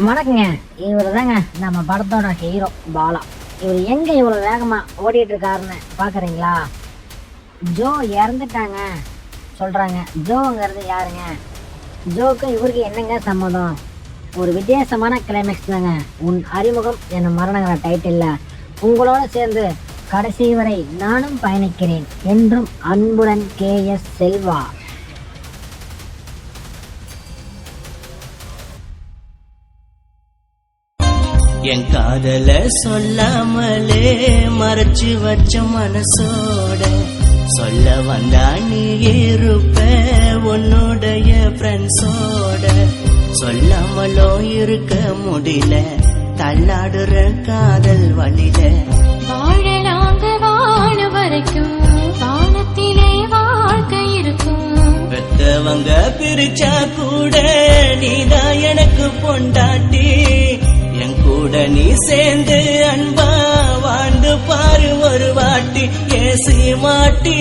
வணக்கங்க. இவரு தாங்க நம்ம படத்தோட ஹீரோ பாலா. இவர் எங்க இவ்வளவு வேகமா ஓடிட்டு இருக்காருன்னு பாக்குறீங்களா? ஜோ இறந்துட்டாங்க சொல்றாங்க. ஜோங்கிறது யாருங்க? ஜோக்கு இவருக்கு என்னங்க சம்மதம்? ஒரு வித்தியாசமான கிளைமேக்ஸ் தாங்க. உன் அறிமுகம் என மரணங்கிற டைட்டில்ல உங்களோட சேர்ந்து கடைசி வரை நானும் பயணிக்கிறேன். என்றும் அன்புடன் KS செல்வா. என் காதல சொல்லாமலே மறைச்சு வச்ச மனசோட சொல்ல வந்தா நீ இருப்ப உன்னுடைய ஃப்ரெண்ட்ஸோட. சொல்லாமலோ இருக்க முடியல தள்ளாடுற காதல் வழியில. வாழலாங்க வாழ வரைக்கும் வானத்திலே வாழ்க்கை இருக்கும். பெத்தவங்க பிரிச்சா கூட நீதான் எனக்கு பொண்டாட்டி. என் கூட நீ சேர்ந்து அன்பா வாழ்ந்து பாரு ஒரு வாட்டி ஏசி மாட்டி.